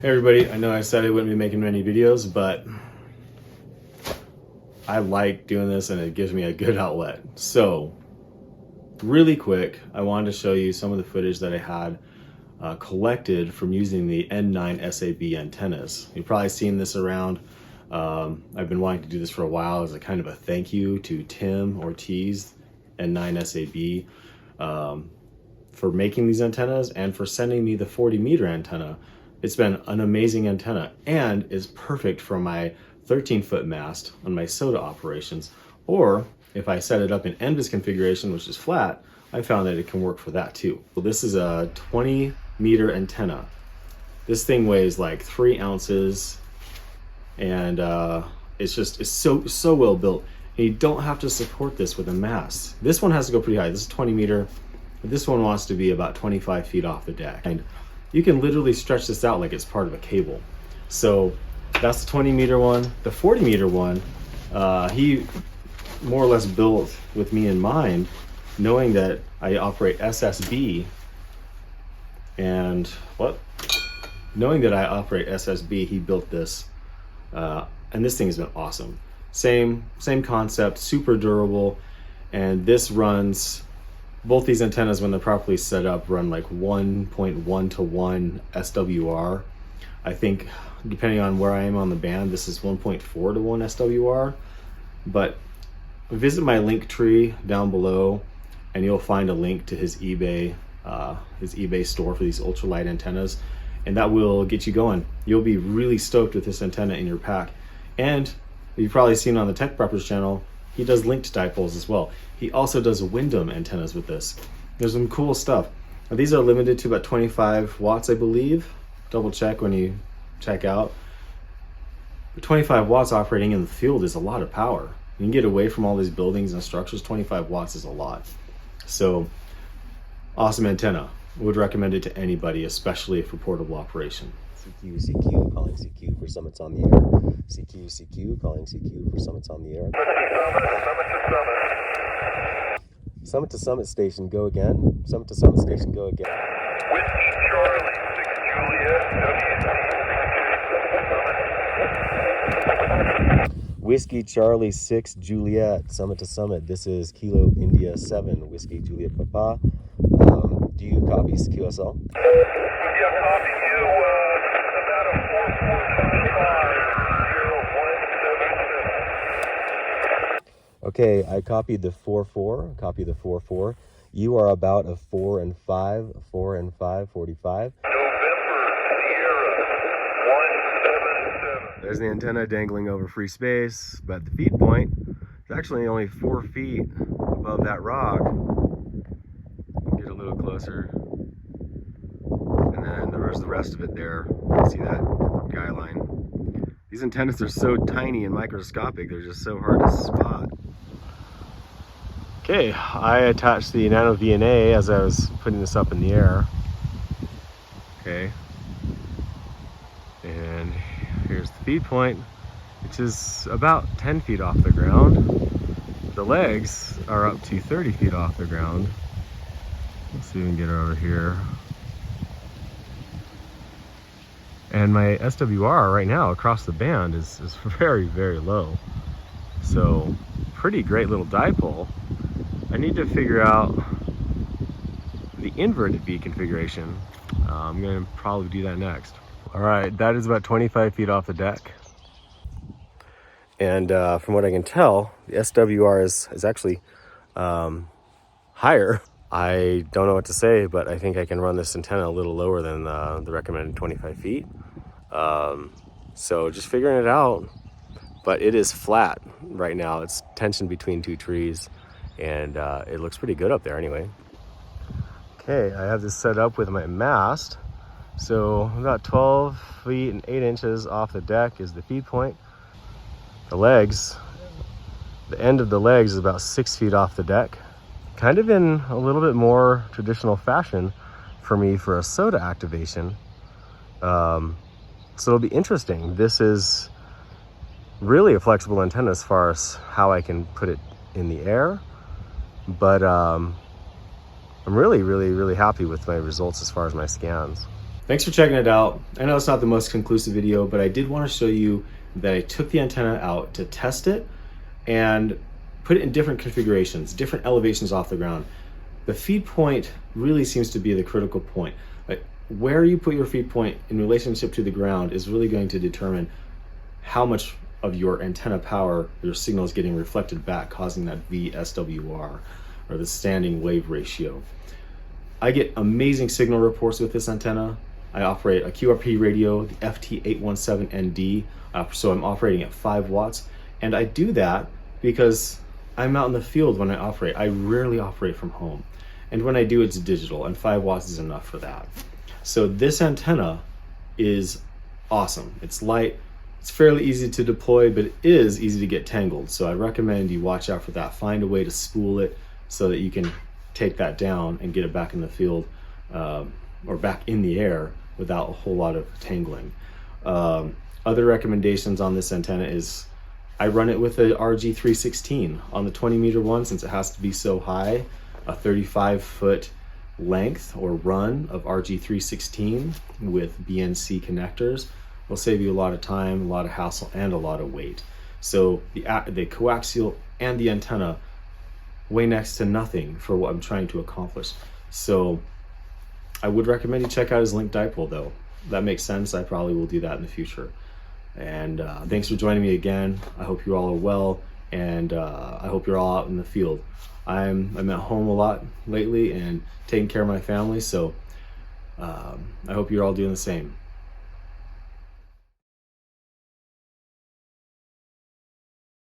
Hey everybody, I know I said I wouldn't be making many videos, but I like doing this and it gives me a good outlet. So really quick, I wanted to show you some of the footage that I had collected from using the N9SAB antennas. You've probably seen this around. I've been wanting to do this for a while as a kind of a thank you to Tim Ortiz, N9SAB, for making these antennas and for sending me the 40-meter antenna. It's been an amazing antenna and is perfect for my 13-foot mast on my soda operations. Or if I set it up in NVIS configuration, which is flat, I found that it can work for that too. So this is a 20-meter antenna. This thing weighs like 3 ounces and it's so well built. And you don't have to support this with a mast. This one has to go pretty high. This is 20 meter. This one wants to be about 25 feet off the deck. And you can literally stretch this out like it's part of a cable. So that's the 20-meter one. The 40-meter one, he more or less built with me in mind, knowing that I operate SSB. And knowing that I operate SSB, he built this. And this thing has been awesome. Same concept, super durable. And this runs, both these antennas, when they're properly set up, run like 1.1 to 1 SWR. I think depending on where I am on the band, this is 1.4 to 1 SWR. But visit my link tree down below and you'll find a link to his eBay store for these ultralight antennas, and that will get you going. You'll be really stoked with this antenna in your pack. And you've probably seen on the Tech Preppers channel, he does linked dipoles as well. He also does Wyndham antennas with this. There's some cool stuff. Now, these are limited to about 25 watts, I believe. Double check when you check out. But 25 watts operating in the field is a lot of power. You can get away from all these buildings and structures. 25 watts is a lot. So, awesome antenna. Would recommend it to anybody, especially for portable operation. CQ, calling CQ for summits on the air. CQ, calling CQ for summits on the air. Summit to summit station, go again. Summit to summit station, go again. Whiskey Charlie 6 Juliet, summit to summit. This is Kilo India 7, Whiskey Juliet Papa. Do you copy QSL? Okay, I copied the 4-4, copy the 4-4. You are about a 4 and 5, 4 and 5, 45. There's the antenna dangling over free space, but the feed point is actually only 4 feet above that rock. Get a little closer. And then there's the rest of it there. You see that guy line. These antennas are so tiny and microscopic, they're just so hard to spot. Okay, I attached the Nano VNA as I was putting this up in the air. Okay. And here's the feed point, which is about 10 feet off the ground. The legs are up to 30 feet off the ground. Let's see if we can get her over here. And my SWR right now across the band is very, very low. So, pretty great little dipole. I need to figure out the inverted V configuration. I'm going to probably do that next. All right, that is about 25 feet off the deck. And from what I can tell, the SWR is actually higher. I don't know what to say, but I think I can run this antenna a little lower than the recommended 25 feet. So just figuring it out, but it is flat right now. It's tension between 2 trees, and it looks pretty good up there anyway. Okay, I have this set up with my mast. So about 12 feet and 8 inches off the deck is the feed point. The legs, the end of the legs is about 6 feet off the deck. Kind of in a little bit more traditional fashion for me for a soda activation. So it'll be interesting. This is really a flexible antenna as far as how I can put it in the air. But I'm really happy with my results as far as my scans. Thanks for checking it out. I know it's not the most conclusive video, but I did want to show you that I took the antenna out to test it and put it in different configurations, different elevations off the ground. The feed point really seems to be the critical point. Like, where you put your feed point in relationship to the ground is really going to determine how much of your antenna power, your signal is getting reflected back, causing that VSWR, or the standing wave ratio. I get amazing signal reports with this antenna. I operate a QRP radio, the FT817ND, so I'm operating at 5 watts. And I do that because I'm out in the field when I operate. I rarely operate from home. And when I do, it's digital, and 5 watts is enough for that. So this antenna is awesome. It's light, it's fairly easy to deploy, but it is easy to get tangled. So I recommend you watch out for that. Find a way to spool it so that you can take that down and get it back in the field or back in the air without a whole lot of tangling. Other recommendations on this antenna is I run it with a RG316 on the 20-meter one, since it has to be so high. A 35-foot length or run of RG316 with BNC connectors will save you a lot of time, a lot of hassle, and a lot of weight. So the coaxial and the antenna weigh next to nothing for what I'm trying to accomplish. So I would recommend you check out his linked dipole though. That makes sense. I probably will do that in the future. And thanks for joining me again. I hope you all are well, and I hope you're all out in the field. I'm at home a lot lately and taking care of my family, so I hope you're all doing the same.